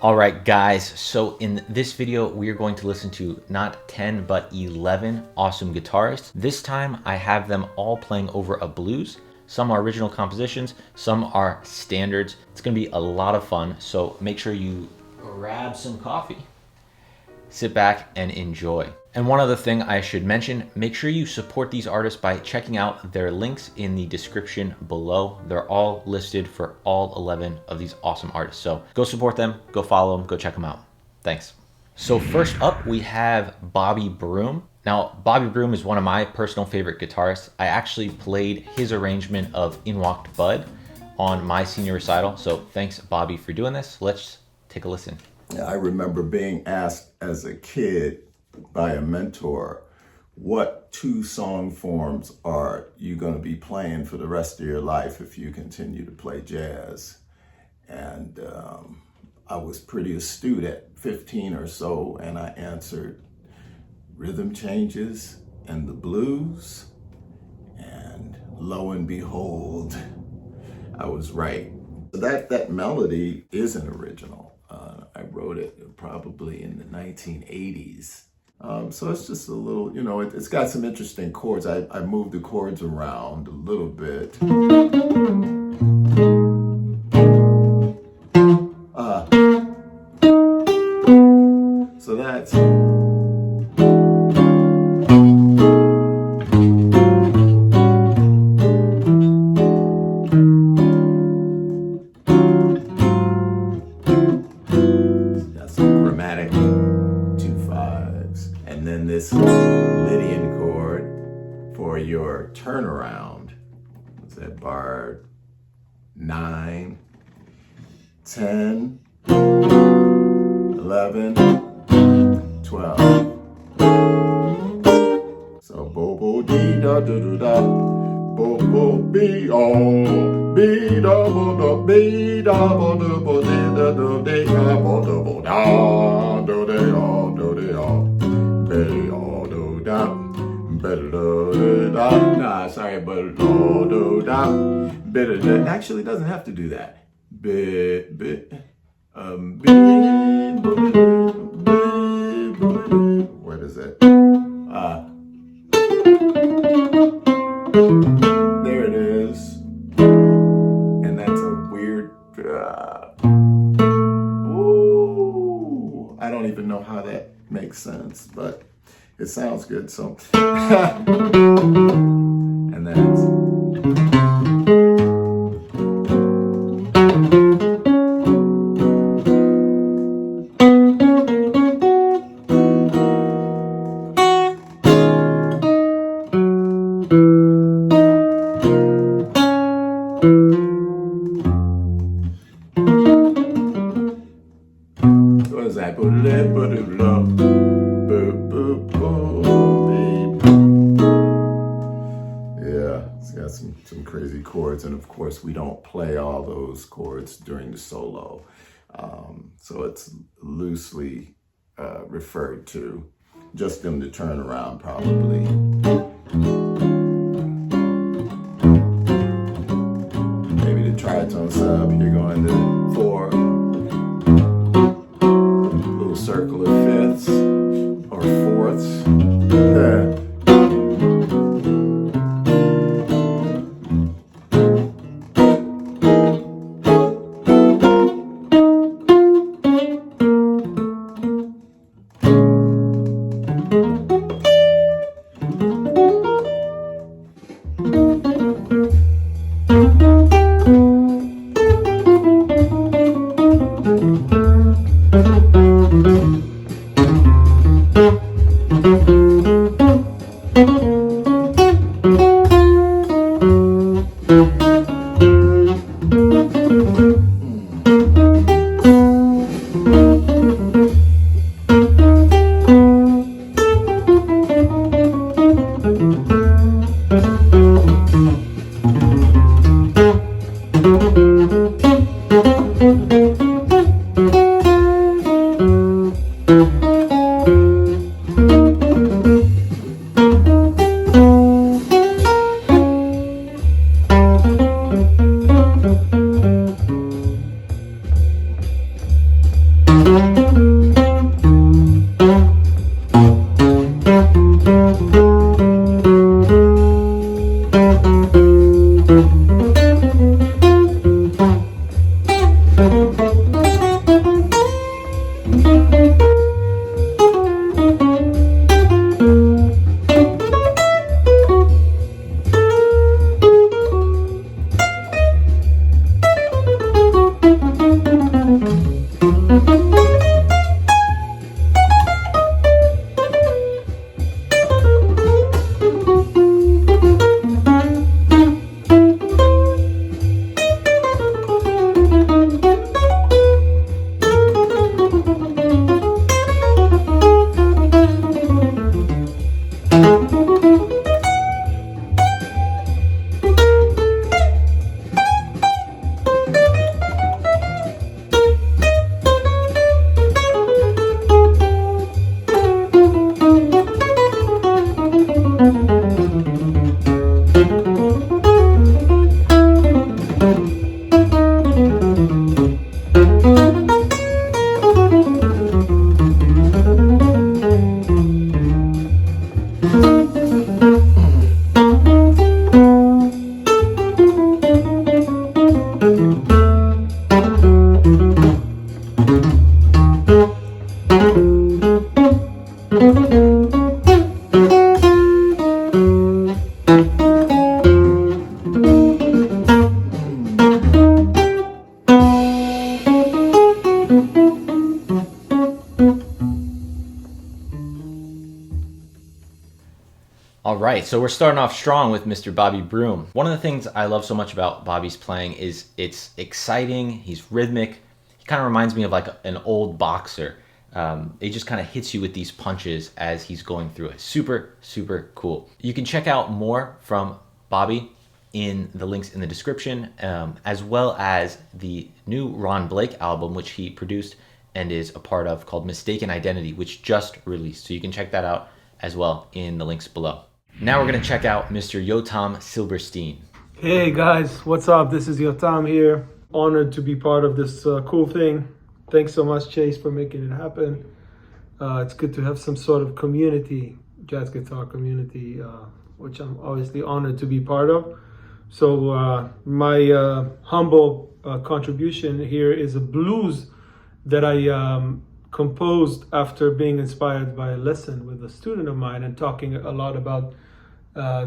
Alright guys, so in this video we are going to listen to not 10 but 11 awesome guitarists. This time I have them all playing over a blues. Some are original compositions, some are standards. It's going to be a lot of fun, so make sure you grab some coffee, sit back and enjoy. And one other thing I should mention, make sure you support these artists by checking out their links in the description below. They're all listed for all 11 of these awesome artists. So go support them, go follow them, go check them out. Thanks. So first up, we have Bobby Broom. Now, Bobby Broom is one of my personal favorite guitarists. I actually played his arrangement of In Walked Bud on my senior recital. So thanks, Bobby, for doing this. Let's take a listen. I remember being asked as a kid by a mentor, what two song forms are you going to be playing for the rest of your life if you continue to play jazz? And I was pretty astute at 15 or so, and I answered rhythm changes and the blues. And lo and behold, I was right. That melody isn't original. I wrote it probably in the 1980s. So it's just a little, you know, it's got some interesting chords. I moved the chords around a little bit. So that's... And then this Lydian chord for your turnaround. What's that? Bar 9, 10, 11, 12. So bo bo dee da da da da, bo bo be on, be da bo da be da bo da bo de da do de da bo da bo da do de da do de da. Nah, sorry, but actually doesn't have to do that. What is it? There it is. And that's a weird. Ooh, I don't even know how that makes sense, but it sounds good, so. And that's. What is that? Yeah, it's got some crazy chords, and of course we don't play all those chords during the solo, so it's loosely referred to, just in the turnaround probably. Maybe the tritone sub, you're going to 4, little circle of fifths or fourths. All right, so we're starting off strong with Mr. Bobby Broom. One of the things I love so much about Bobby's playing is it's exciting, he's rhythmic. He kind of reminds me of like an old boxer. It just kind of hits you with these punches as he's going through it. Super, super cool. You can check out more from Bobby in the links in the description, as well as the new Ron Blake album, which he produced and is a part of, called Mistaken Identity, which just released. So you can check that out as well in the links below. Now we're gonna check out Mr. Yotam Silberstein. Hey guys, what's up? This is Yotam here. Honored to be part of this cool thing. Thanks so much, Chase, for making it happen. It's good to have some sort of community, jazz guitar community, which I'm obviously honored to be part of. So my humble contribution here is a blues that I composed after being inspired by a lesson with a student of mine and talking a lot about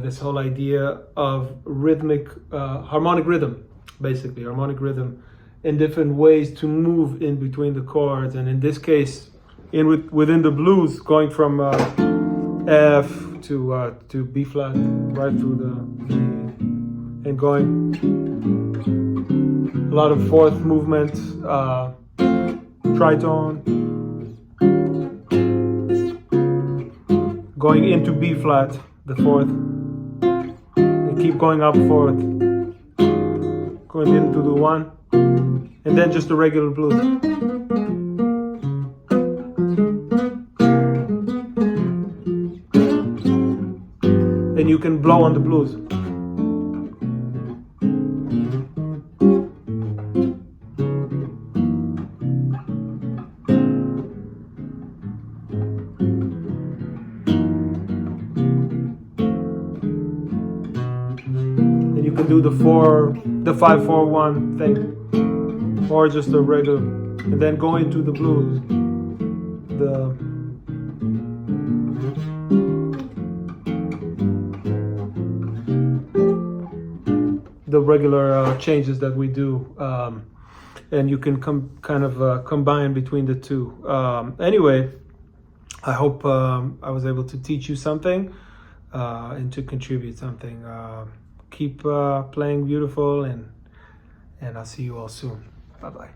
this whole idea of rhythmic, harmonic rhythm, basically, harmonic rhythm in different ways to move in between the chords. And in this case, within the blues, going from F to B flat, right through the G, and going a lot of fourth movement, tritone, going into B flat, the fourth, and keep going up fourth, going into the one, and then just the regular blues. And you can blow on the blues. Do the 5-4-1 thing, or just a regular, and then go into the blues, the regular changes that we do, and you can combine between the two. Anyway, I hope I was able to teach you something and to contribute something. Keep playing beautiful, and I'll see you all soon. Bye-bye.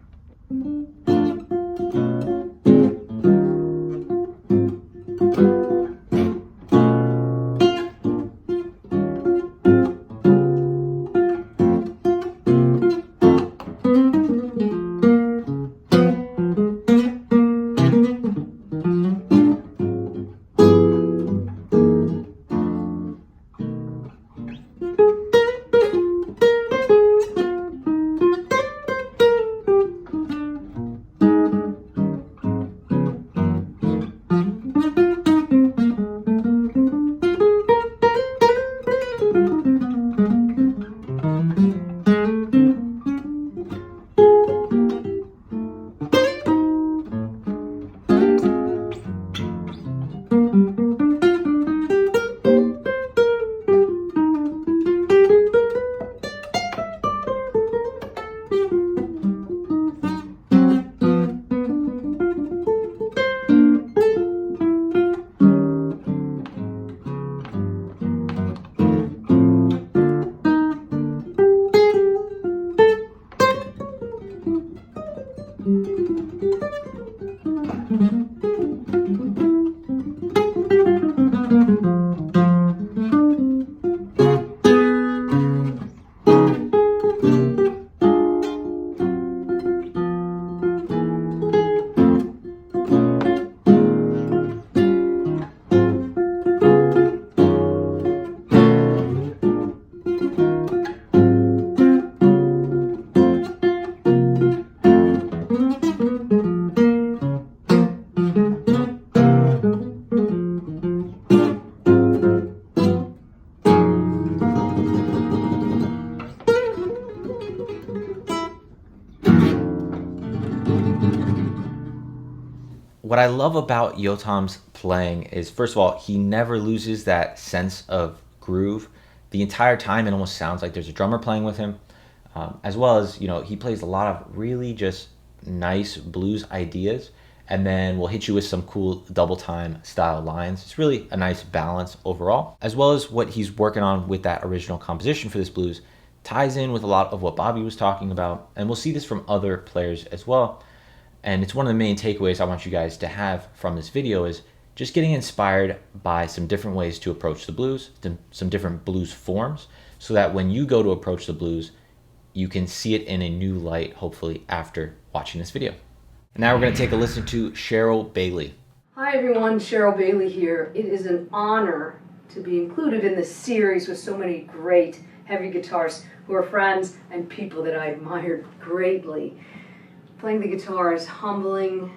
What I love about Yotam's playing is, first of all, he never loses that sense of groove. The entire time it almost sounds like there's a drummer playing with him, as well as, he plays a lot of really just nice blues ideas, and then we'll hit you with some cool double time style lines. It's really a nice balance overall, as well as what he's working on with that original composition for this blues ties in with a lot of what Bobby was talking about, and we'll see this from other players as well. And it's one of the main takeaways I want you guys to have from this video is just getting inspired by some different ways to approach the blues, some different blues forms, so that when you go to approach the blues, you can see it in a new light, hopefully after watching this video. And now we're going to take a listen to Sheryl Bailey. Hi everyone, Sheryl Bailey here. It is an honor to be included in this series with so many great heavy guitarists who are friends and people that I admire greatly. Playing the guitar is humbling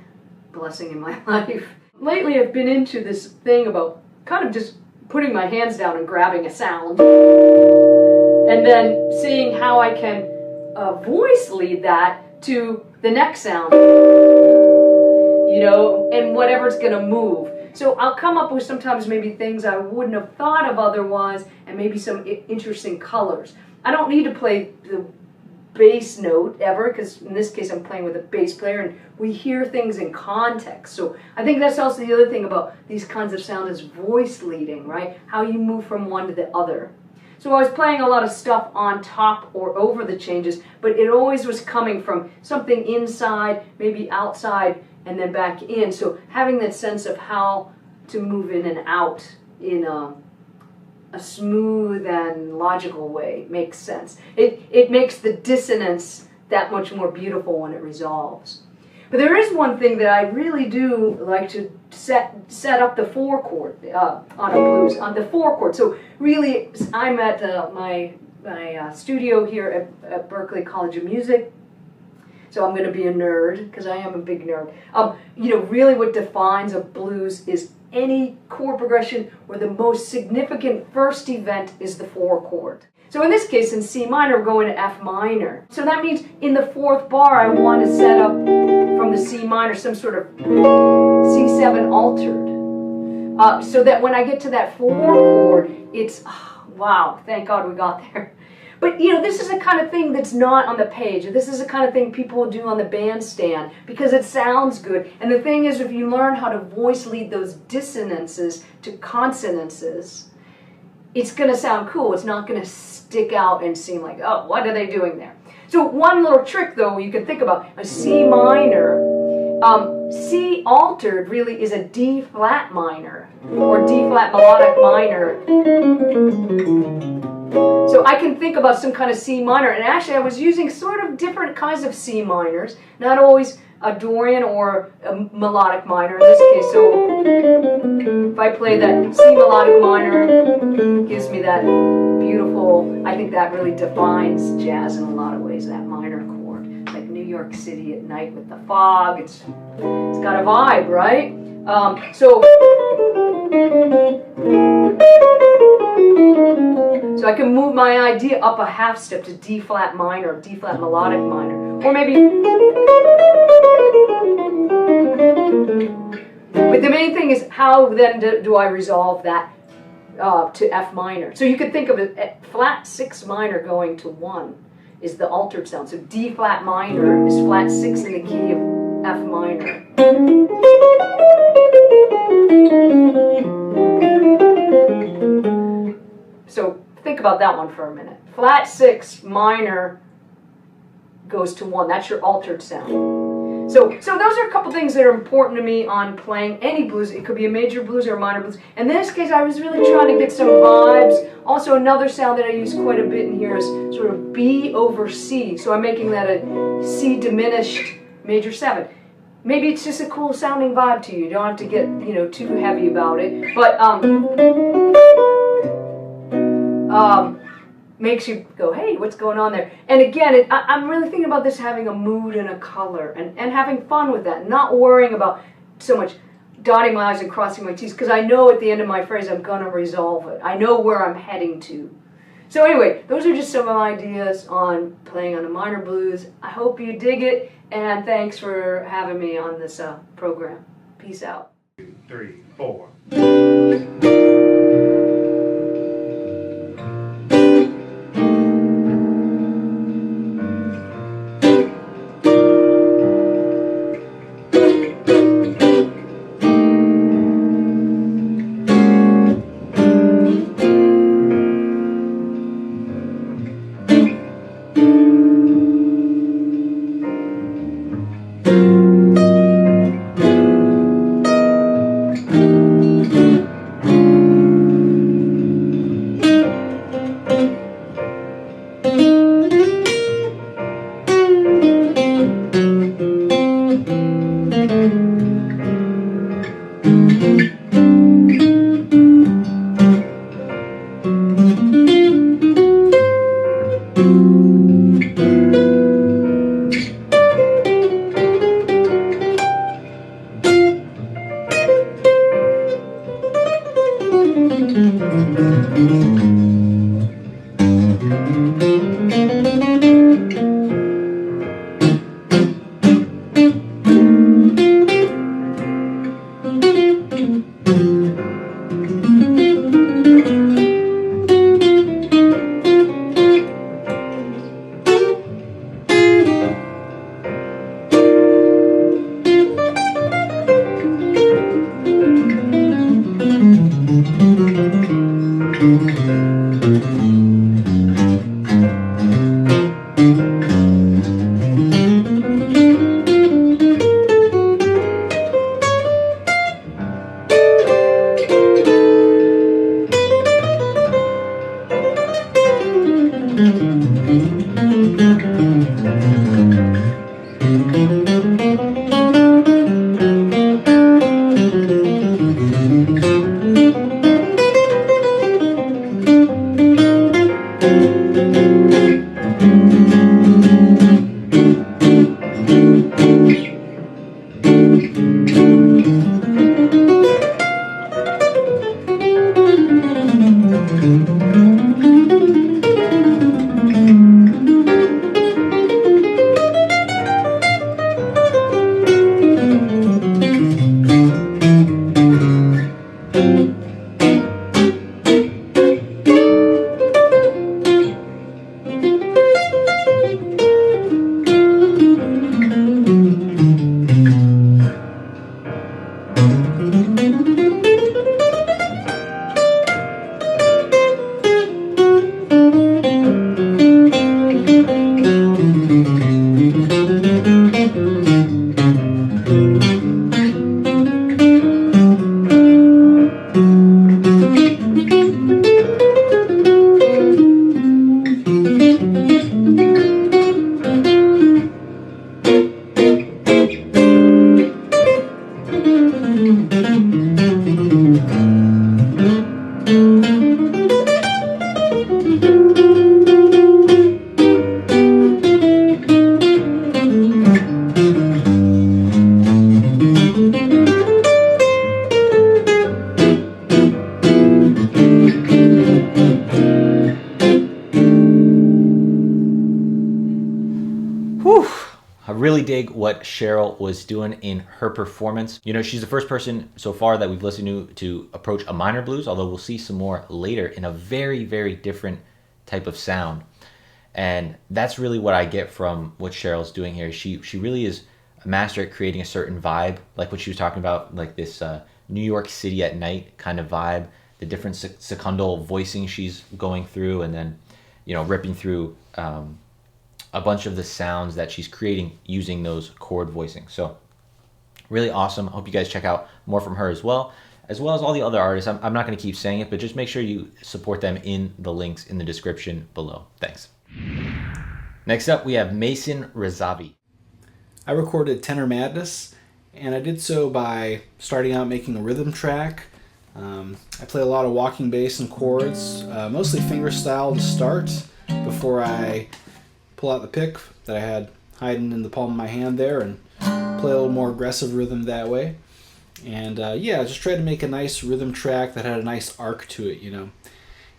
blessing in my life. Lately I've been into this thing about kind of just putting my hands down and grabbing a sound and then seeing how I can voice lead that to the next sound, you know, and whatever's going to move. So I'll come up with sometimes maybe things I wouldn't have thought of otherwise, and maybe some interesting colors. I don't need to play the bass note ever, because in this case I'm playing with a bass player and we hear things in context. So I think that's also the other thing about these kinds of sound is voice leading, right? How you move from one to the other. So I was playing a lot of stuff on top or over the changes, but it always was coming from something inside, maybe outside, and then back in. So having that sense of how to move in and out in a smooth and logical way makes sense. It makes the dissonance that much more beautiful when it resolves. But there is one thing that I really do like to set up the 4 chord on a blues, on the 4 chord. So really, I'm at my studio here at Berklee College of Music. So I'm going to be a nerd, because I am a big nerd. You know, really what defines a blues is any chord progression where the most significant first event is the 4 chord. So in this case, in C minor, we're going to F minor. So that means in the 4th bar, I want to set up from the C minor some sort of C7 altered. So that when I get to that 4 chord, it's, wow, thank God we got there. But, you know, this is the kind of thing that's not on the page. This is the kind of thing people will do on the bandstand because it sounds good. And the thing is, if you learn how to voice lead those dissonances to consonances, it's going to sound cool. It's not going to stick out and seem like, oh, what are they doing there? So one little trick, though, you can think about a C minor. C altered really is a D flat minor or D flat melodic minor. So I can think about some kind of C minor, and actually I was using sort of different kinds of C minors, not always a Dorian or a melodic minor in this case. So if I play that C melodic minor, gives me that beautiful, I think that really defines jazz in a lot of ways, that minor chord. Like New York City at night with the fog, it's got a vibe, right? So I can move my idea up a half step to D flat minor, D flat melodic minor, or maybe. But the main thing is how then do I resolve that to F minor? So you could think of it flat 6 minor going to 1 is the altered sound. So D flat minor is flat 6 in the key of F minor. So think about that one for a minute. Flat 6 minor goes to 1. That's your altered sound. So those are a couple things that are important to me on playing any blues. It could be a major blues or a minor blues. In this case, I was really trying to get some vibes. Also, another sound that I use quite a bit in here is sort of B over C. So I'm making that a C diminished major 7. Maybe it's just a cool sounding vibe to you. You don't have to get, you know, too heavy about it. But makes you go, hey, what's going on there? And again, I'm really thinking about this having a mood and a color and having fun with that, not worrying about so much dotting my I's and crossing my T's, because I know at the end of my phrase I'm going to resolve it. I know where I'm heading to. So anyway, those are just some of my ideas on playing on the minor blues. I hope you dig it, and thanks for having me on this program. Peace out. 2, 3, 4. I really dig what Sheryl was doing in her performance. You know, she's the first person so far that we've listened to approach a minor blues, although we'll see some more later in a very, very different type of sound. And that's really what I get from what Sheryl's doing here. She really is a master at creating a certain vibe, like what she was talking about, like this New York City at night kind of vibe, the different secondal voicing she's going through, and then, you know, ripping through a bunch of the sounds that she's creating using those chord voicing. So really awesome. I hope you guys check out more from her as well as all the other artists. I'm not going to keep saying it, but just make sure you support them in the links in the description below. Thanks. Next up, we have Mason Razavi. I recorded Tenor Madness, and I did so by starting out making a rhythm track. I play a lot of walking bass and chords, mostly fingerstyle to start before I pull out the pick that I had hiding in the palm of my hand there and play a little more aggressive rhythm that way. And yeah, just tried to make a nice rhythm track that had a nice arc to it, you know.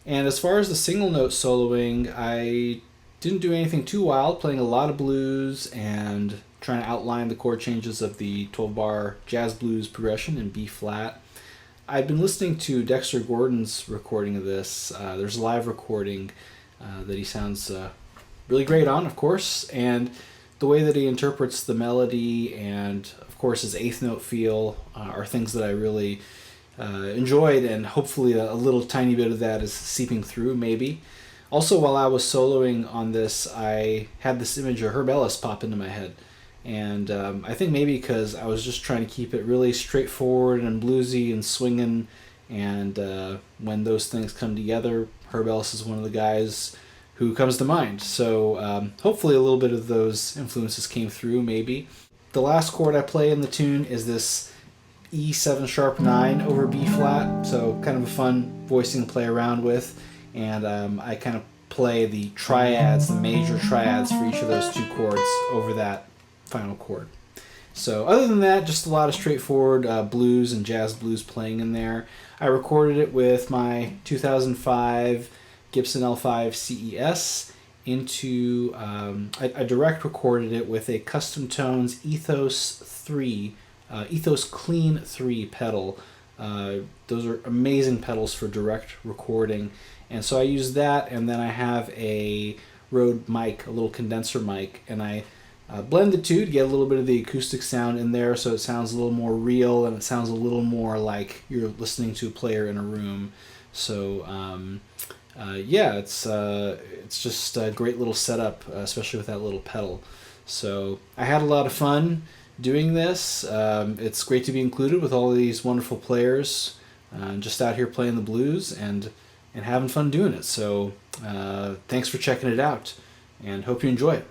And as far as the single note soloing, I didn't do anything too wild, playing a lot of blues and trying to outline the chord changes of the 12-bar jazz blues progression in B flat. I've been listening to Dexter Gordon's recording of this. There's a live recording that he sounds really great on, of course, and the way that he interprets the melody and, of course, his eighth note feel are things that I really enjoyed, and hopefully a little tiny bit of that is seeping through, maybe. Also, while I was soloing on this, I had this image of Herb Ellis pop into my head, and I think maybe because I was just trying to keep it really straightforward and bluesy and swinging, and when those things come together, Herb Ellis is one of the guys who comes to mind. So hopefully a little bit of those influences came through, maybe. The last chord I play in the tune is this E7 sharp 9 over B flat, so kind of a fun voicing to play around with. And I kind of play the triads, the major triads for each of those two chords over that final chord. So other than that, just a lot of straightforward blues and jazz blues playing in there. I recorded it with my 2005 Gibson L5 CES into, I direct recorded it with a Custom Tones Ethos Clean 3 pedal. Those are amazing pedals for direct recording. And so I use that, and then I have a Rode mic, a little condenser mic, and I blend the two to get a little bit of the acoustic sound in there so it sounds a little more real and it sounds a little more like you're listening to a player in a room. So yeah, it's just a great little setup, especially with that little pedal. So I had a lot of fun doing this. It's great to be included with all these wonderful players, just out here playing the blues and having fun doing it. So thanks for checking it out, and hope you enjoy it.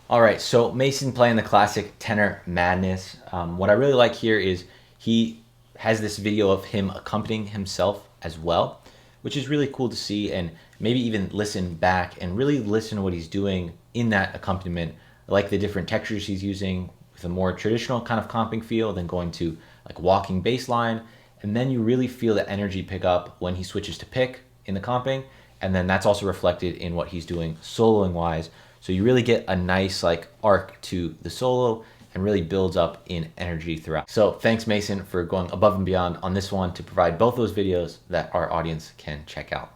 All right, so Mason playing the classic Tenor Madness. What I really like here is he has this video of him accompanying himself as well, which is really cool to see, and maybe even listen back and really listen to what he's doing in that accompaniment. I like the different textures he's using with a more traditional kind of comping feel, then going to like walking bass line, and then you really feel the energy pick up when he switches to pick in the comping, and then that's also reflected in what he's doing soloing wise. So you really get a nice like arc to the solo and really builds up in energy throughout. So thanks Mason for going above and beyond on this one to provide both those videos that our audience can check out.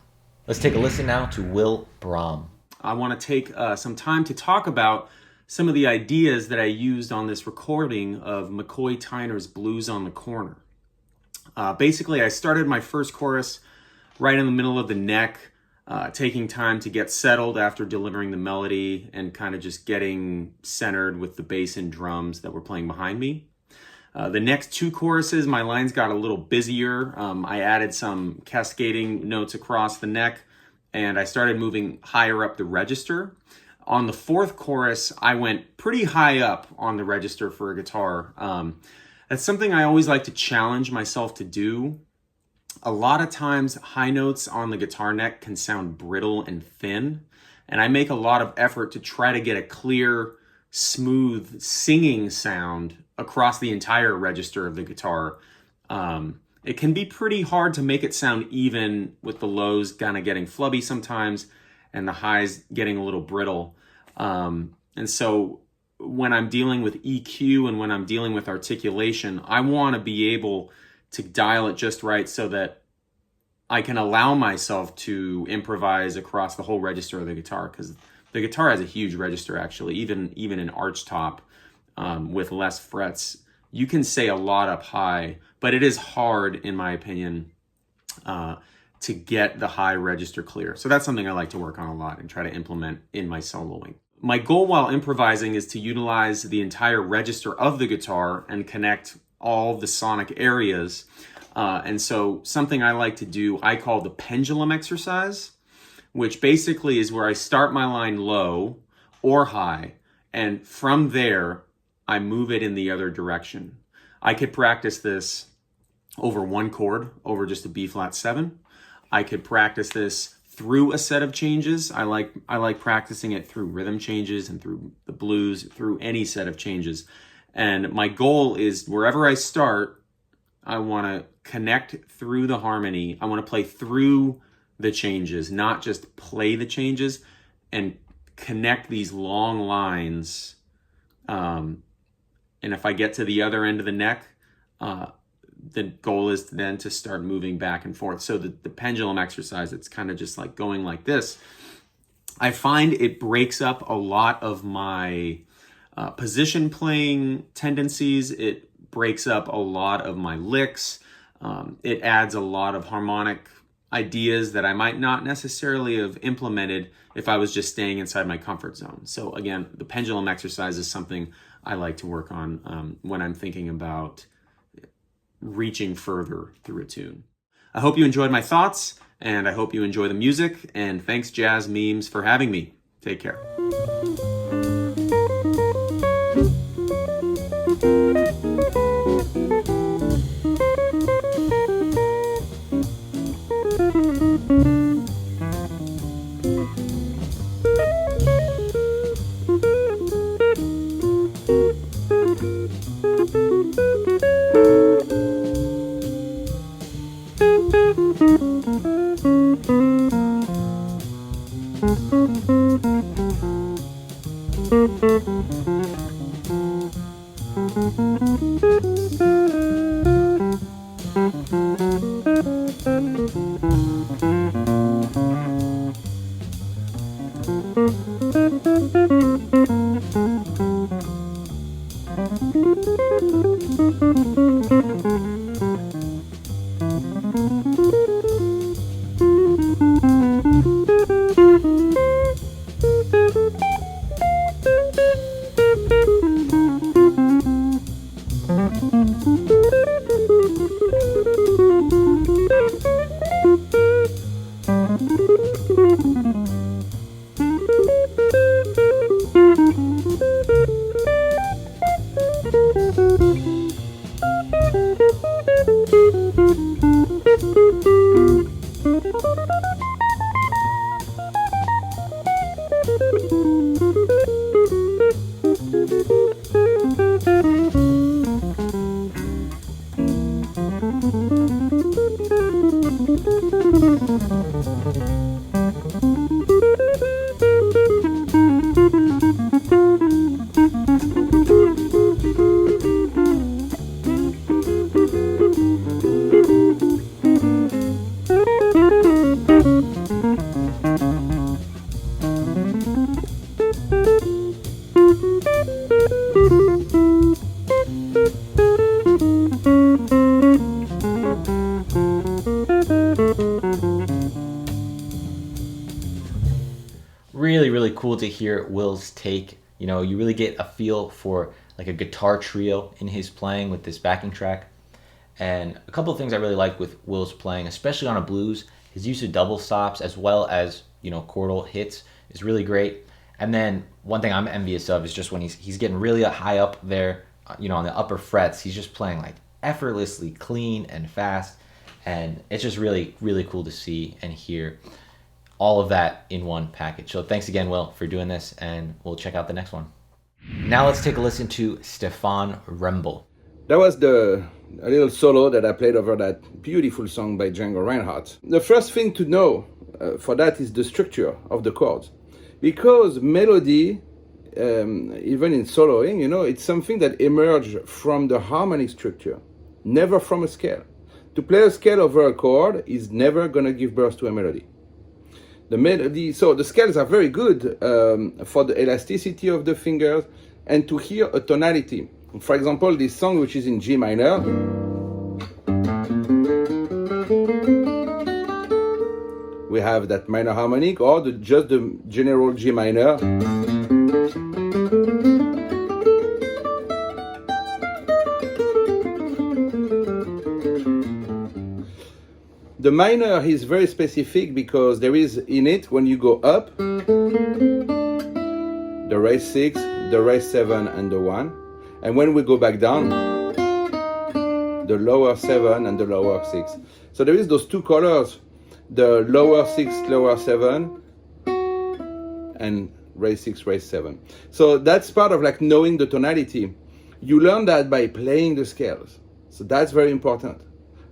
Let's take a listen now to Will Brahm. I want to take some time to talk about some of the ideas that I used on this recording of McCoy Tyner's Blues on the Corner. Basically, I started my first chorus right in the middle of the neck, taking time to get settled after delivering the melody and kind of just getting centered with the bass and drums that were playing behind me. The next two choruses, my lines got a little busier. I added some cascading notes across the neck, and I started moving higher up the register. On the fourth chorus, I went pretty high up on the register for a guitar. That's something I always like to challenge myself to do. A lot of times, high notes on the guitar neck can sound brittle and thin. And I make a lot of effort to try to get a clear, smooth singing sound across the entire register of the guitar. It can be pretty hard to make it sound even, with the lows kind of getting flubby sometimes and the highs getting a little brittle. And so when I'm dealing with EQ and when I'm dealing with articulation, I want to be able to dial it just right so that I can allow myself to improvise across the whole register of the guitar, because the guitar has a huge register, actually. Even an arch top with less frets, you can say a lot up high, but it is hard, in my opinion, to get the high register clear. So that's something I like to work on a lot and try to implement in my soloing. My goal while improvising is to utilize the entire register of the guitar and connect all the sonic areas. And so something I like to do, I call the pendulum exercise, which basically is where I start my line low or high, and from there, I move it in the other direction. I could practice this over one chord, over just a B flat 7. I could practice this through a set of changes. I like practicing it through rhythm changes and through the blues, through any set of changes. And my goal is, wherever I start, I want to connect through the harmony. I want to play through the changes, not just play the changes, and connect these long lines. And if I get to the other end of the neck, the goal is then to start moving back and forth. So the pendulum exercise, it's kind of just like going like this. I find it breaks up a lot of my position playing tendencies. It breaks up a lot of my licks. It adds a lot of harmonic ideas that I might not necessarily have implemented if I was just staying inside my comfort zone. So again, the pendulum exercise is something I like to work on when I'm thinking about reaching further through a tune. I hope you enjoyed my thoughts, and I hope you enjoy the music, and thanks Jazz Memes for having me. Take care. Really cool to hear Will's take. You know, you really get a feel for like a guitar trio in his playing with this backing track. And a couple of things I really like with Will's playing, especially on a blues, his use of double stops as well as, you know, chordal hits is really great. And then one thing I'm envious of is just when he's getting really high up there, you know, on the upper frets, he's just playing like effortlessly clean and fast. And it's just really cool to see and hear. all of that in one package. So thanks again, Will, for doing this, and we'll check out the next one. Now let's take a listen to Stephane Wrembel. That was a little solo that I played over that beautiful song by Django Reinhardt. The first thing to know for that is the structure of the chords. Because melody, even in soloing, it's something that emerged from the harmonic structure, never from a scale. To play a scale over a chord is never going to give birth to a melody. The melody, so the scales are very good for the elasticity of the fingers and to hear a tonality. For example, this song, which is in G minor, we have that minor harmonic, or just the general G minor. The minor is very specific because there is in it, when you go up, the raise 6, the raise 7, and the 1. And when we go back down, the lower 7 and the lower 6. So there is those two colors, the lower 6, lower 7, and raise 6, raise 7. So that's part of like knowing the tonality. You learn that by playing the scales. So that's very important.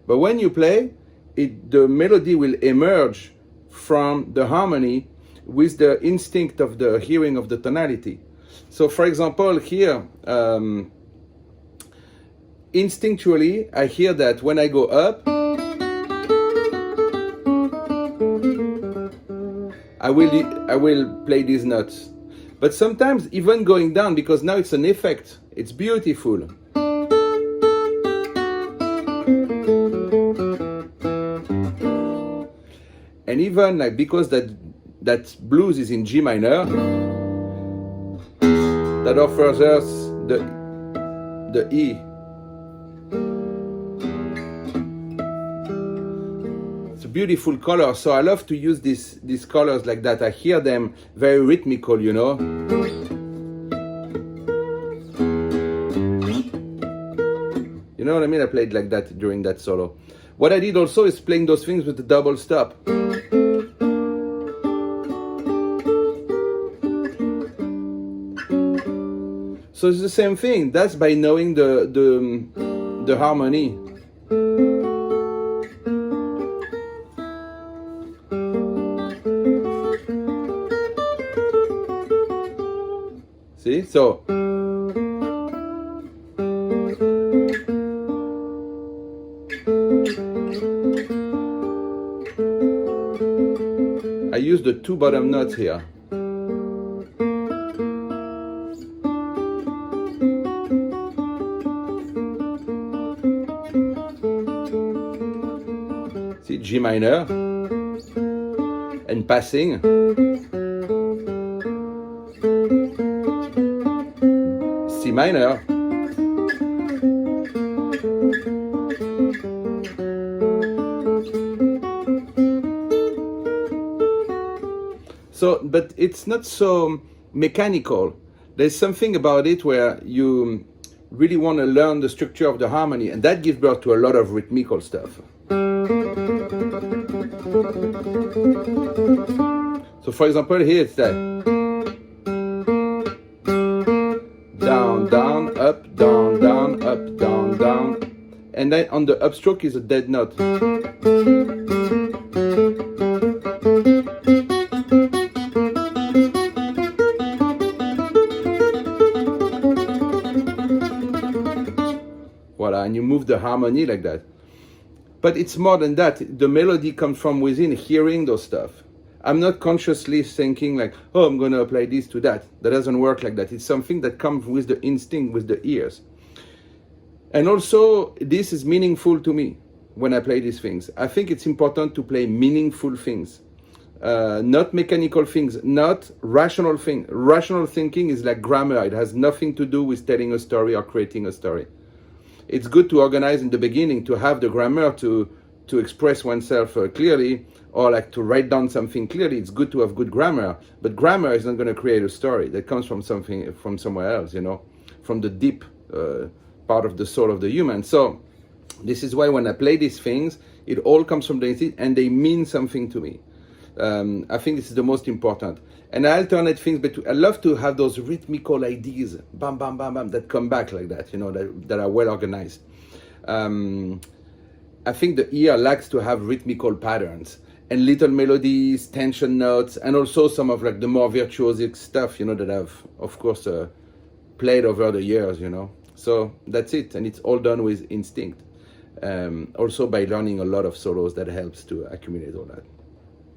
But when you play, the melody will emerge from the harmony with the instinct of the hearing of the tonality. So for example, here, instinctually, I hear that when I go up, I will play these notes. But sometimes even going down, because now it's an effect, it's beautiful. And even like because that blues is in G minor, that offers us the E. It's a beautiful color, so I love to use these colors like that. I hear them very rhythmical, You know what I mean? I played like that during that solo. What I did also is playing those things with the double stop. So it's the same thing. That's by knowing the harmony. See? So I use the two bottom notes here. See, G minor and passing. C minor. So, but it's not so mechanical. There's something about it where you really want to learn the structure of the harmony, and that gives birth to a lot of rhythmical stuff. So for example, here it's that down, down, up, down, down, up, down, down. And then on the upstroke is a dead note. Voila, and you move the harmony like that. But it's more than that. The melody comes from within, hearing those stuff. I'm not consciously thinking like, oh, I'm going to apply this to that. That doesn't work like that. It's something that comes with the instinct, with the ears. And also, this is meaningful to me when I play these things. I think it's important to play meaningful things. Not mechanical things, not rational things. Rational thinking is like grammar. It has nothing to do with telling a story or creating a story. It's good to organize in the beginning, to have the grammar to express oneself clearly, or like to write down something clearly. It's good to have good grammar, but grammar is not going to create a story. That comes from something, from somewhere else, from the deep part of the soul of the human. So this is why when I play these things, it all comes from the instinct and they mean something to me. I think this is the most important. And I alternate things, but I love to have those rhythmical ideas, bam, bam, bam, bam, that come back like that, that are well organized. I think the ear likes to have rhythmical patterns and little melodies, tension notes, and also some of like the more virtuosic stuff, that I've, of course, played over the years, So that's it, and it's all done with instinct. Also by learning a lot of solos, that helps to accumulate all that.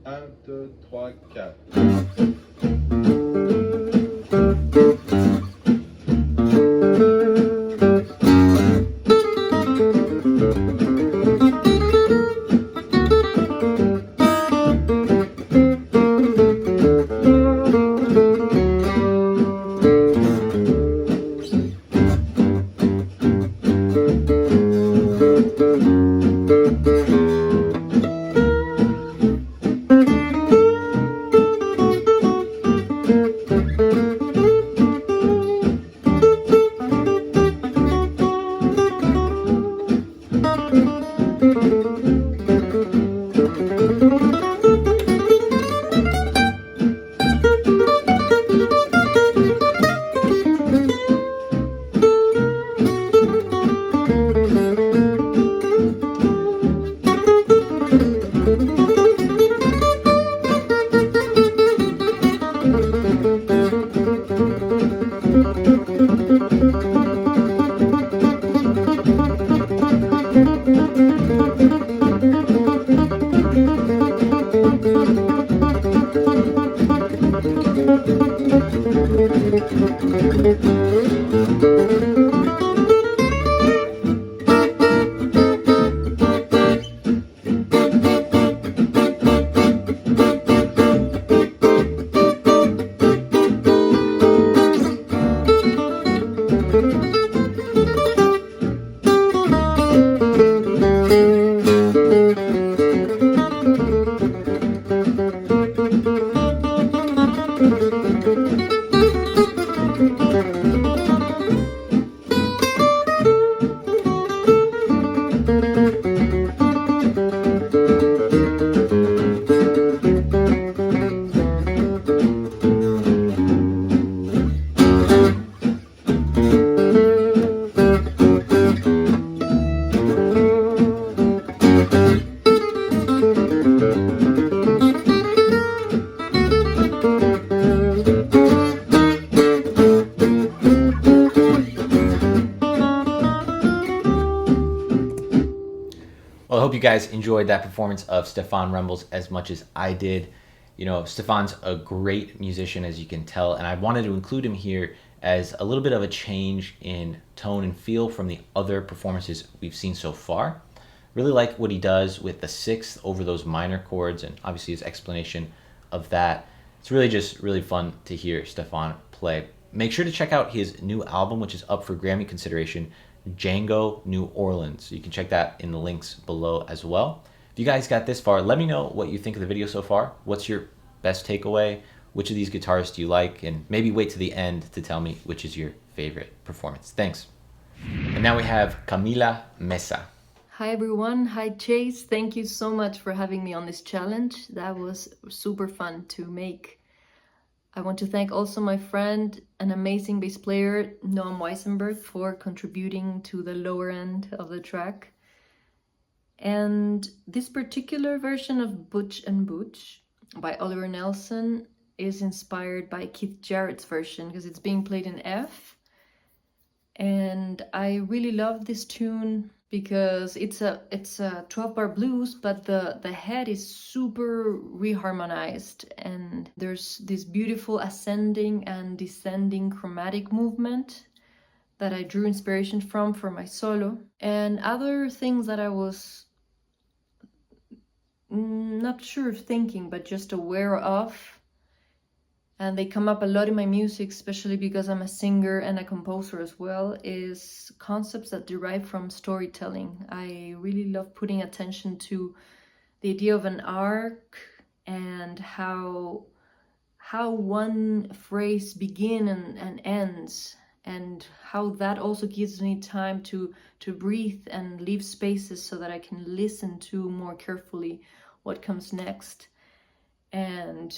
1, 2, 3, 4. Well, I hope you guys enjoyed that performance of Stephane Wrembel's as much as I did. Stephane's a great musician, as you can tell, and I wanted to include him here as a little bit of a change in tone and feel from the other performances we've seen so far. Really like what he does with the sixth over those minor chords, and obviously his explanation of that. It's really fun to hear Stephane play. Make sure to check out his new album, which is up for Grammy consideration, Django New Orleans. You can check that in the links below as well. If you guys got this far, let me know what you think of the video so far. What's your best takeaway? Which of these guitarists do you like? And maybe wait to the end to tell me which is your favorite performance. Thanks. And now we have Camila Meza. Hi everyone, hi Chase. Thank you so much for having me on this challenge. That was super fun to make. I want to thank also my friend, an amazing bass player, Noam Weissenberg, for contributing to the lower end of the track. And this particular version of Butch and Butch by Oliver Nelson is inspired by Keith Jarrett's version because it's being played in F. And I really love this tune because it's a 12-bar blues, but the head is super reharmonized, and there's this beautiful ascending and descending chromatic movement that I drew inspiration from for my solo. And other things that I was not sure of thinking, but just aware of, and they come up a lot in my music, especially because I'm a singer and a composer as well, is concepts that derive from storytelling. I really love putting attention to the idea of an arc and how one phrase begins and ends, and how that also gives me time to breathe and leave spaces so that I can listen to more carefully what comes next. And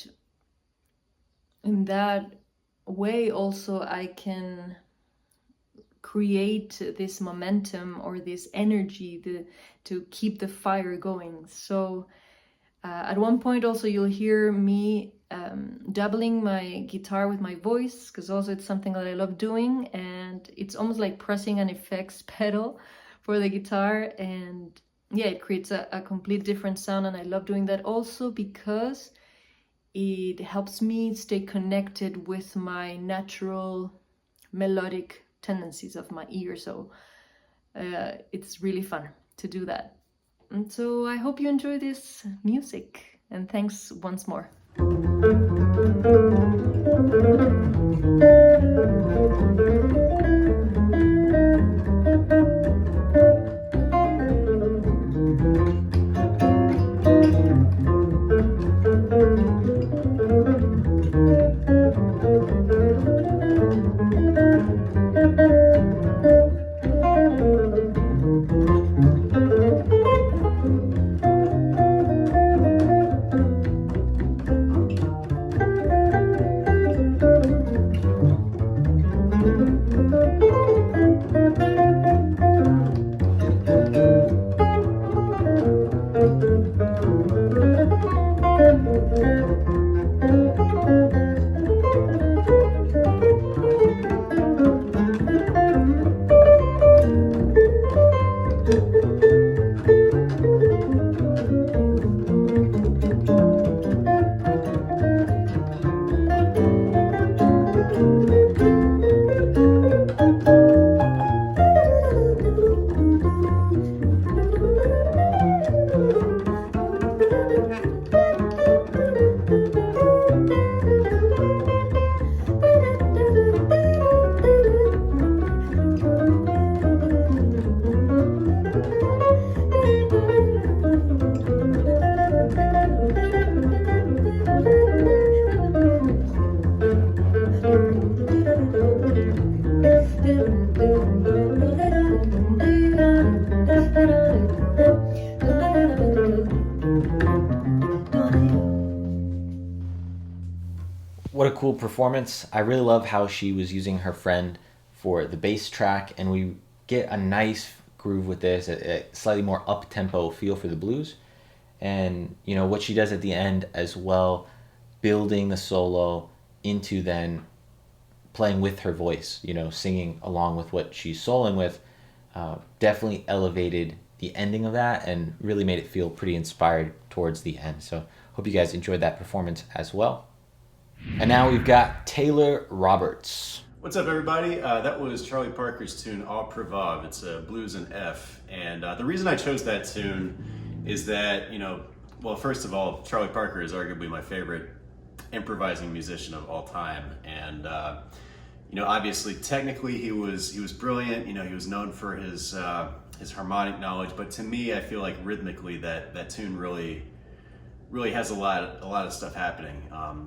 in that way also I can create this momentum or this energy to keep the fire going. So at one point also you'll hear me doubling my guitar with my voice, because also it's something that I love doing, and it's almost like pressing an effects pedal for the guitar, and yeah, it creates a complete different sound, and I love doing that also because it helps me stay connected with my natural melodic tendencies of my ear. So it's really fun to do that. And so I hope you enjoy this music, and thanks once more. What a cool performance. I really love how she was using her friend for the bass track, and we get a nice groove with this, a slightly more up-tempo feel for the blues. And, you know, what she does at the end as well, building the solo into then playing with her voice, you know, singing along with what she's soloing with, definitely elevated the ending of that and really made it feel pretty inspired towards the end. So hope you guys enjoyed that performance as well. And now we've got Taylor Roberts. What's up, everybody? That was Charlie Parker's tune, Au Prévov. It's a blues in F. And the reason I chose that tune is that, you know, well, first of all, Charlie Parker is arguably my favorite improvising musician of all time. And, you know, obviously, technically, he was brilliant. You know, he was known for his harmonic knowledge. But to me, I feel like rhythmically that tune really has a lot of stuff happening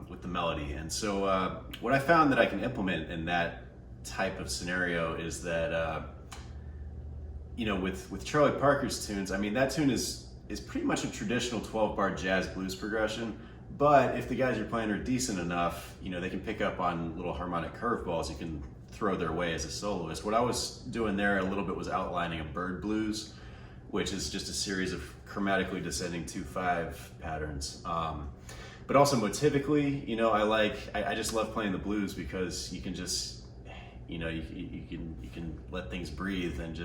with the melody. And so what I found that I can implement in that type of scenario is that you know, with Charlie Parker's tunes, I mean, that tune is pretty much a traditional 12-bar jazz blues progression, but if the guys you're playing are decent enough, you know, they can pick up on little harmonic curveballs you can throw their way as a soloist. What I was doing there a little bit was outlining a bird blues, which is just a series of chromatically descending 2/5 patterns. But also motivically, you know, I just love playing the blues because you can just, you know, you can let things breathe and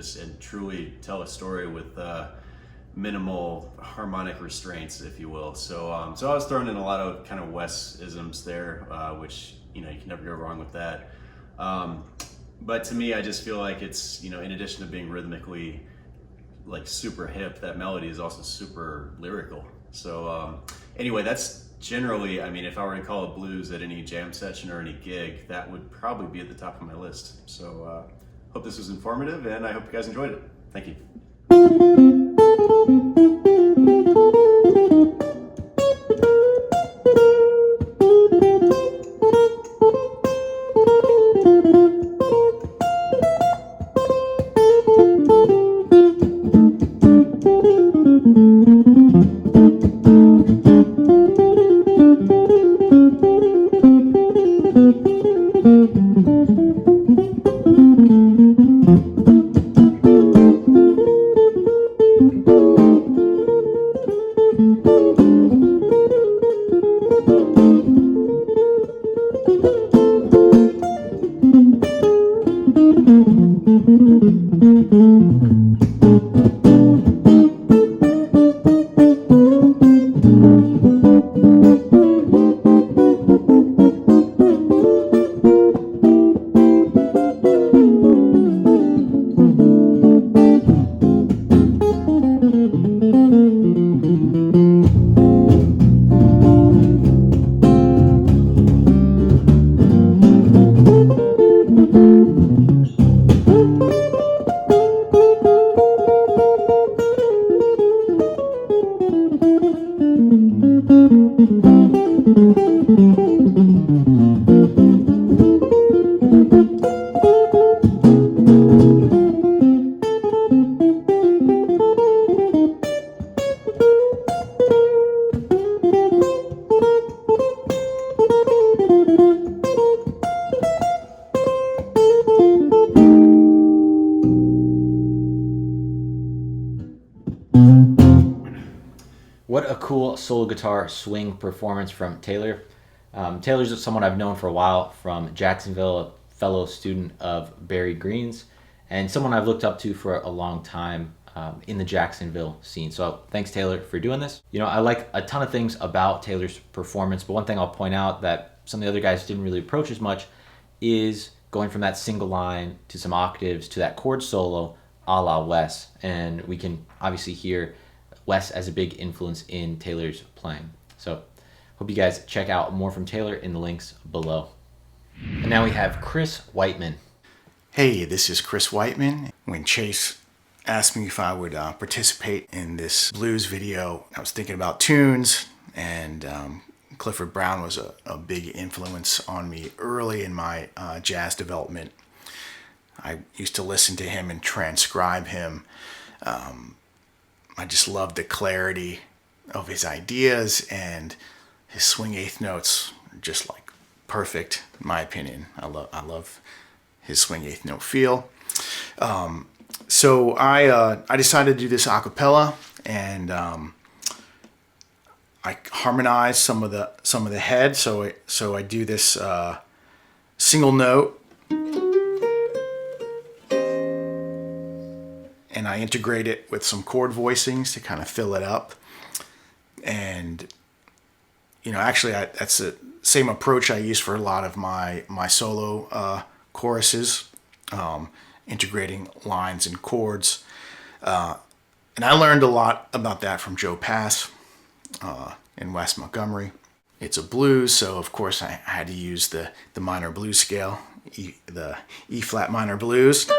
truly tell a story with minimal harmonic restraints, if you will. So I was throwing in a lot of kind of Wes-isms there, which, you know, you can never go wrong with that. But to me, I just feel like it's, you know, in addition to being rhythmically like super hip, that melody is also super lyrical. So anyway, that's generally, I mean, if I were to call it blues at any jam session or any gig, that would probably be at the top of my list. So hope this was informative, and I hope you guys enjoyed it. Thank you. What a cool solo guitar swing performance from Taylor. Taylor's someone I've known for a while from Jacksonville, a fellow student of Barry Green's, and someone I've looked up to for a long time in the Jacksonville scene. So thanks, Taylor, for doing this. You know, I like a ton of things about Taylor's performance, but one thing I'll point out that some of the other guys didn't really approach as much is going from that single line to some octaves to that chord solo a la Wes. And we can obviously hear Wes as a big influence in Taylor's playing. So hope you guys check out more from Taylor in the links below. And now we have Chris Whiteman. Hey, this is Chris Whiteman. When Chase asked me if I would participate in this blues video, I was thinking about tunes, and Clifford Brown was a big influence on me early in my jazz development. I used to listen to him and transcribe him. I just loved the clarity of his ideas, and his swing eighth notes are just like perfect, in my opinion. I love his swing eighth note feel. So I decided to do this a cappella, and I harmonize some of the head. So I do this single note, and I integrate it with some chord voicings to kind of fill it up. And you know, actually, that's the same approach I use for a lot of my solo choruses, integrating lines and chords. And I learned a lot about that from Joe Pass in West Montgomery. It's a blues, so of course I had to use the minor blues scale, the E flat minor blues.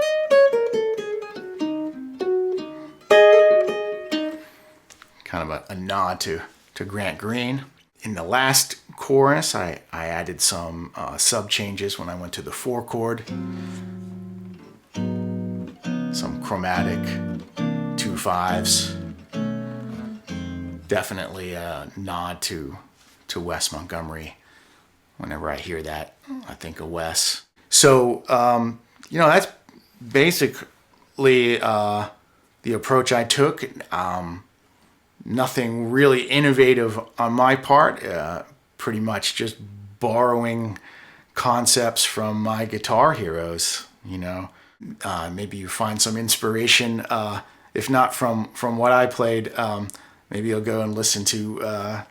Kind of a nod to Grant Green. In the last chorus, I added some sub changes when I went to the 4 chord. Some chromatic 2/5s. Definitely a nod to Wes Montgomery. Whenever I hear that, I think of Wes. So, you know, that's basically the approach I took. Nothing really innovative on my part, pretty much just borrowing concepts from my guitar heroes, you know. Maybe you find some inspiration, if not from what I played, maybe you'll go and listen to,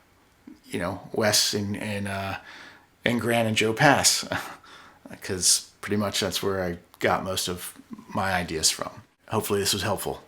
you know, Wes and Grant and Joe Pass, because pretty much that's where I got most of my ideas from. Hopefully this was helpful.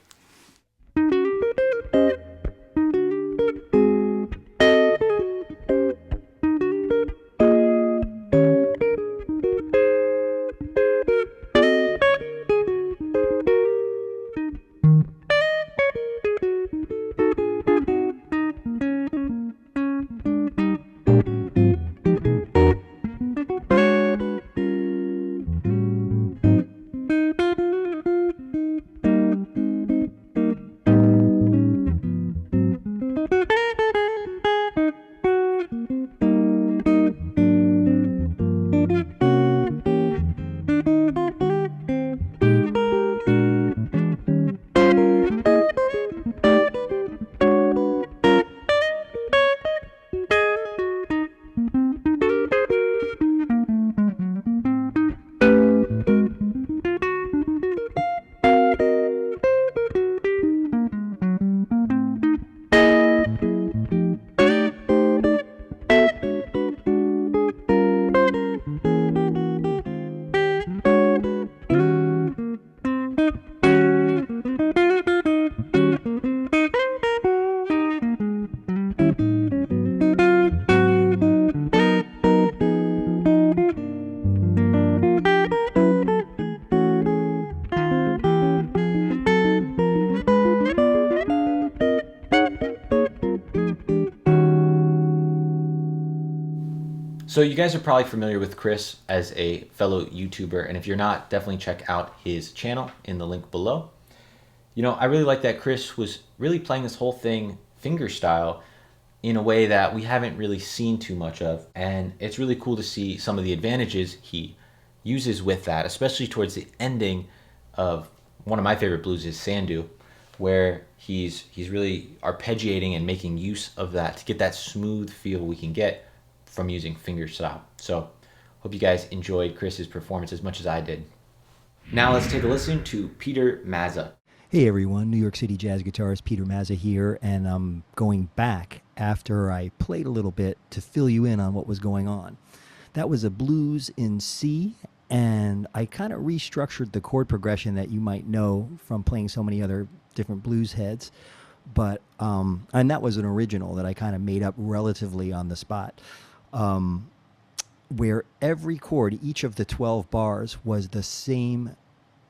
So you guys are probably familiar with Chris as a fellow YouTuber, and if you're not, definitely check out his channel in the link below. You know, I really like that Chris was really playing this whole thing fingerstyle in a way that we haven't really seen too much of, and it's really cool to see some of the advantages he uses with that, especially towards the ending of one of my favorite blues is Sandu, where he's really arpeggiating and making use of that to get that smooth feel we can get from using fingerstyle. So hope you guys enjoyed Chris's performance as much as I did. Now let's take a listen to Peter Mazza. Hey everyone, New York City jazz guitarist Peter Mazza here, and I'm going back after I played a little bit to fill you in on what was going on. That was a blues in C, and I kind of restructured the chord progression that you might know from playing so many other different blues heads. But and that was an original that I kind of made up relatively on the spot. Where every chord, each of the 12 bars, was the same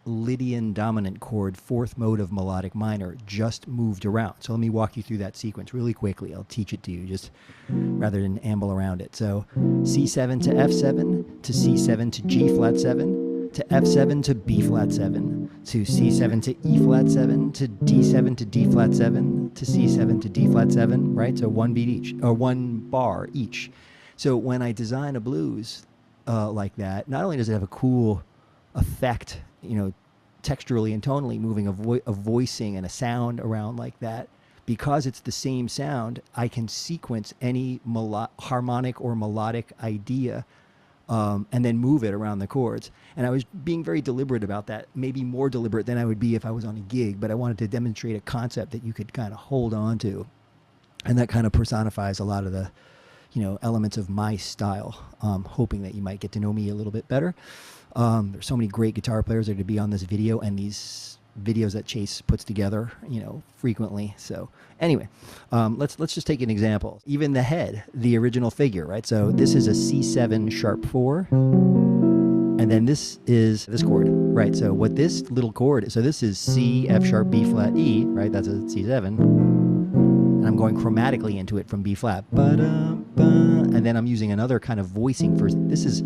Lydian dominant chord, fourth mode of melodic minor, just moved around. So let me walk you through that sequence really quickly. I'll teach it to you just rather than amble around it. So C7 to F7, to C7 to G flat 7, to F7 to B flat 7, to C7 to E flat 7, to D7 to D flat 7, to C7 to D flat 7, right? So one beat each, or one bar each. So when I design a blues like that, not only does it have a cool effect, you know, texturally and tonally moving a voicing and a sound around like that, because it's the same sound, I can sequence any harmonic or melodic idea and then move it around the chords. And I was being very deliberate about that, maybe more deliberate than I would be if I was on a gig, but I wanted to demonstrate a concept that you could kind of hold on to. And that kind of personifies a lot of the, you know, elements of my style, hoping that you might get to know me a little bit better. There's so many great guitar players that are to be on this video, and these videos that Chase puts together, you know, frequently. So anyway, let's just take an example. Even the head, the original figure, right? So this is a C7 sharp 4, and then this is this chord, right? So what this little chord is, so this is C, F sharp, B flat, E, right? That's a C7. And I'm going chromatically into it from B flat, and then I'm using another kind of voicing for this is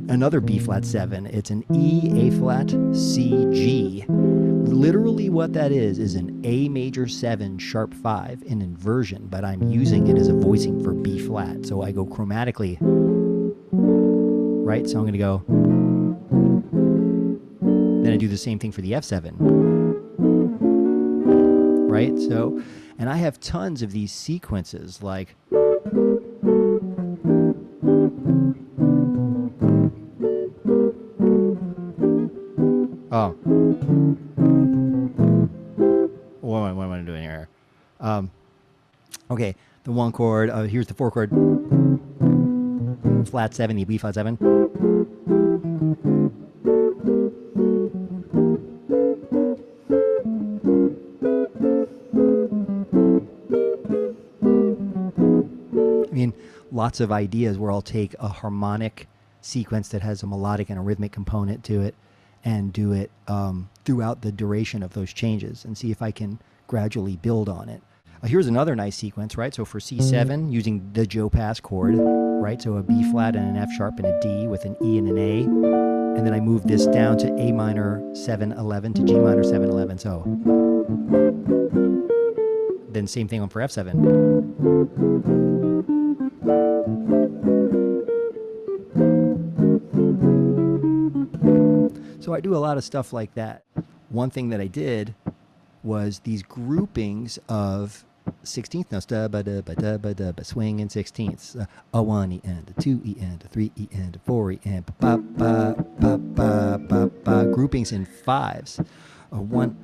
another B flat 7. It's an E, A flat, C, G. Literally what that is an A major 7 sharp 5 in inversion, but I'm using it as a voicing for B flat. So I go chromatically, right? So I'm going to go, then I do the same thing for the F7, right? So, and I have tons of these sequences, like what am I doing here? Okay, the one chord, here's the 4 chord, flat 7, the B flat 7. I mean, lots of ideas where I'll take a harmonic sequence that has a melodic and a rhythmic component to it and do it throughout the duration of those changes and see if I can gradually build on it. Here's another nice sequence, right? So for C7, using the Joe Pass chord, right? So a B flat and an F sharp and a D with an E and an A. And then I move this down to A minor 7/11 to G minor 7/11. So then same thing for F7. So I do a lot of stuff like that. One thing that I did was these groupings of 16th notes, da ba da ba da ba da ba, swing in 16ths, a 1 E and a 2 E and a 3 E and a 4 E and ba ba ba ba ba ba, groupings in 5s, a 1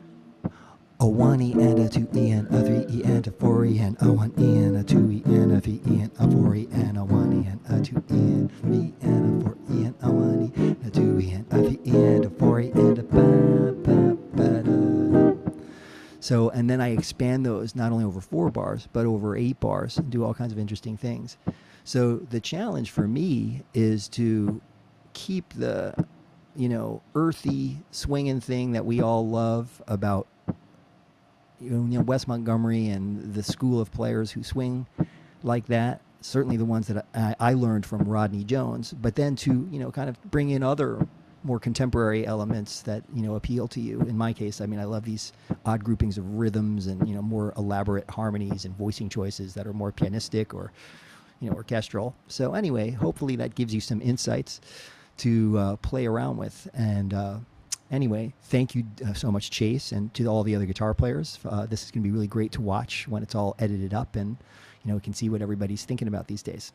E and a 2 E and a 3 E and a 4 E and a 1 E and a 2 E and a 3 E and a 4 E and a 1 E and a 2 E and 3 and a 4 E and a 1 E and a 2 E and a 3 E and a 4 E and a ba ba So, and then I expand those not only over 4 bars, but over 8 bars and do all kinds of interesting things. So the challenge for me is to keep the, earthy swinging thing that we all love about, Wes Montgomery and the school of players who swing like that. Certainly the ones that I learned from Rodney Jones, but then to, kind of bring in other more contemporary elements that, appeal to you. In my case, I love these odd groupings of rhythms and, more elaborate harmonies and voicing choices that are more pianistic or, orchestral. So anyway, hopefully that gives you some insights to play around with. And anyway, thank you so much, Chase, and to all the other guitar players. This is going to be really great to watch when it's all edited up and, we can see what everybody's thinking about these days.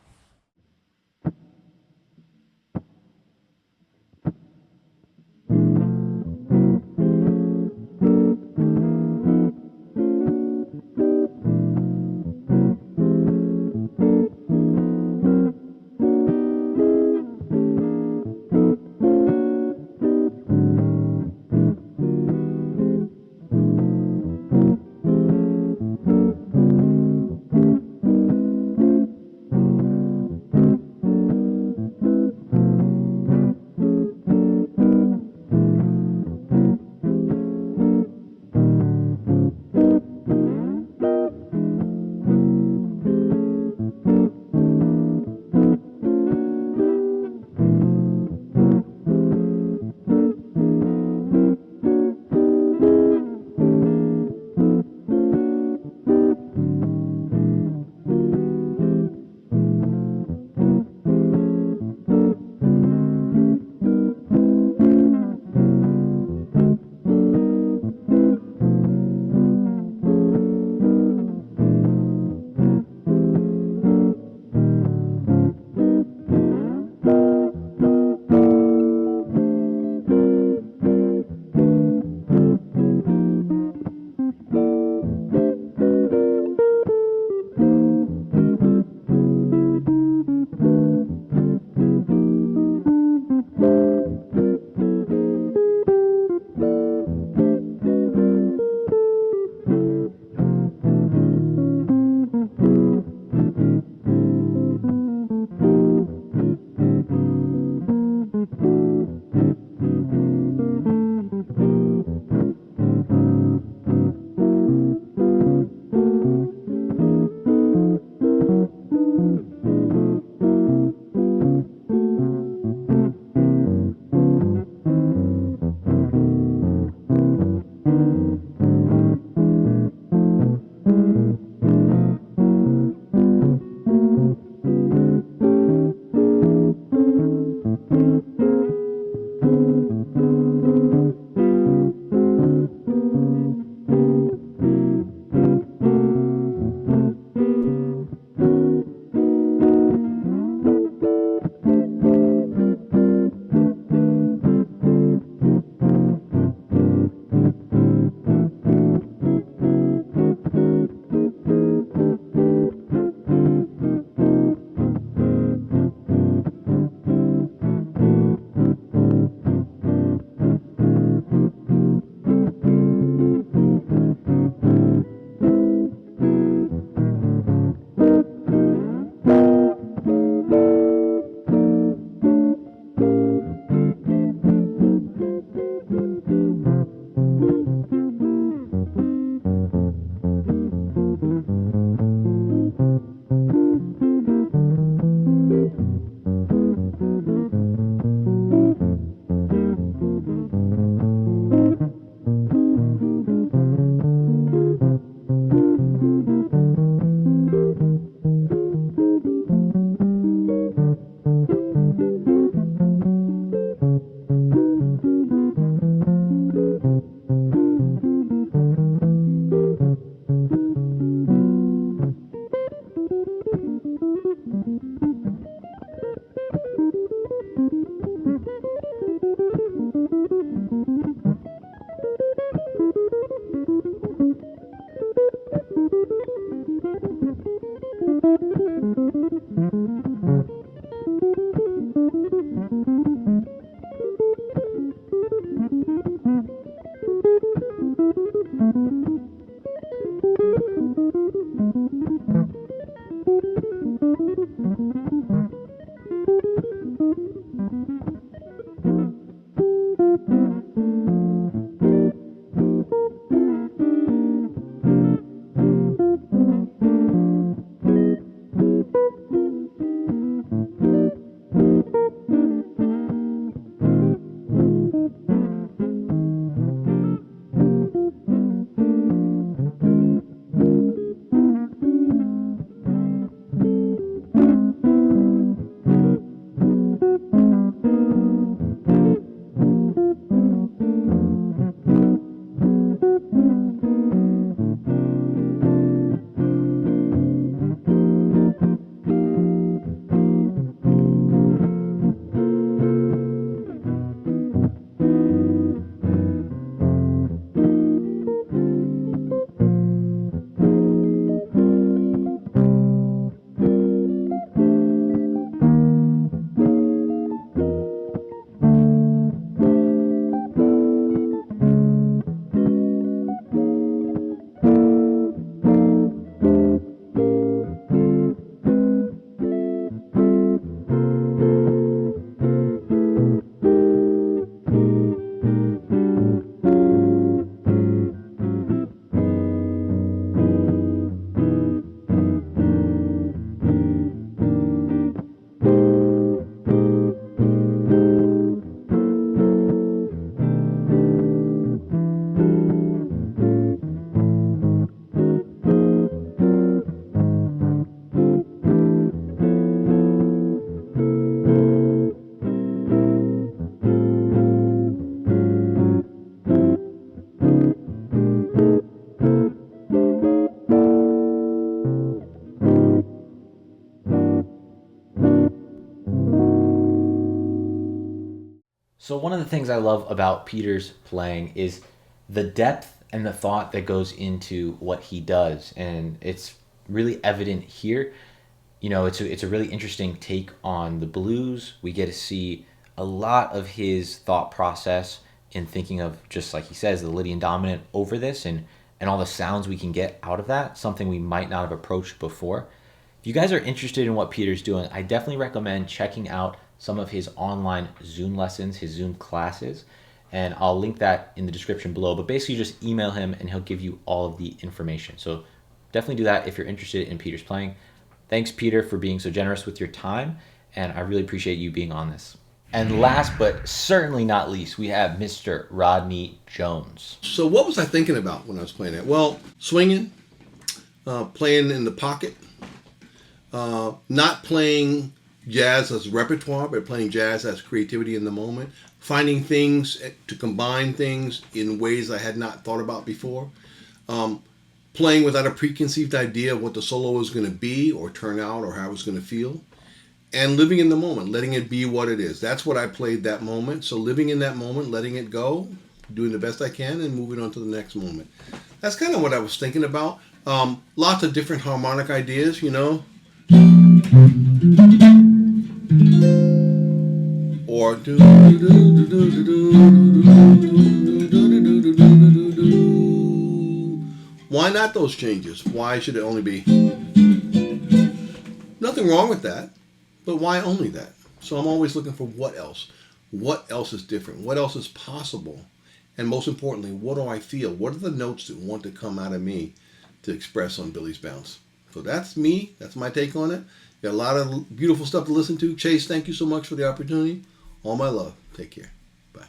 So one of the things I love about Peter's playing is the depth and the thought that goes into what he does. And it's really evident here. You know, it's a really interesting take on the blues. We get to see a lot of his thought process in thinking of, just like he says, the Lydian dominant over this and all the sounds we can get out of that, something we might not have approached before. If you guys are interested in what Peter's doing, I definitely recommend checking out some of his online Zoom lessons, his Zoom classes, and I'll link that in the description below. But basically just email him and he'll give you all of the information. So definitely do that if you're interested in Peter's playing. Thanks, Peter, for being so generous with your time, and I really appreciate you being on this. And last but certainly not least, we have Mr. Rodney Jones. So what was I thinking about when I was playing that? Well, swinging, playing in the pocket, not playing jazz as repertoire, but playing jazz as creativity in the moment, finding things to combine things in ways I had not thought about before, playing without a preconceived idea of what the solo was going to be or turn out or how it was going to feel, and living in the moment, letting it be what it is. That's what I played that moment. So living in that moment, letting it go, doing the best I can, and moving on to the next moment. That's kind of what I was thinking about. Lots of different harmonic ideas, you know. Or why not those changes? Why should it only be? Nothing wrong with that, but why only that? So I'm always looking for what else. What else is different? What else is possible? And most importantly, what do I feel? What are the notes that want to come out of me to express on Billy's Bounce? So that's me. That's my take on it. Got a lot of beautiful stuff to listen to. Chase, thank you so much for the opportunity. All my love. Take care. Bye.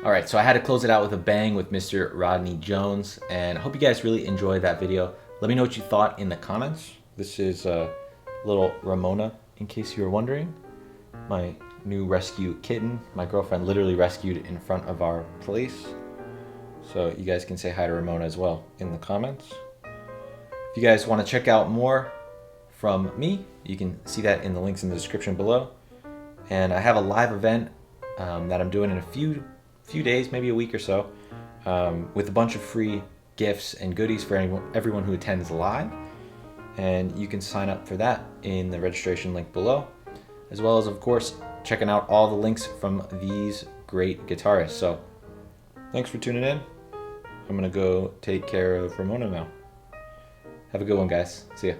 Alright, so I had to close it out with a bang with Mr. Rodney Jones, and I hope you guys really enjoyed that video. Let me know what you thought in the comments. This is Little Ramona, in case you were wondering. My new rescue kitten. My girlfriend literally rescued in front of our place. So you guys can say hi to Ramona as well in the comments. If you guys want to check out more from me, you can see that in the links in the description below. And I have a live event that I'm doing in a few days, maybe a week or so, with a bunch of free gifts and goodies for everyone who attends live. And you can sign up for that in the registration link below, as well as, of course, checking out all the links from these great guitarists. So thanks for tuning in. I'm gonna go take care of Ramona now. Have a good one, guys. See ya.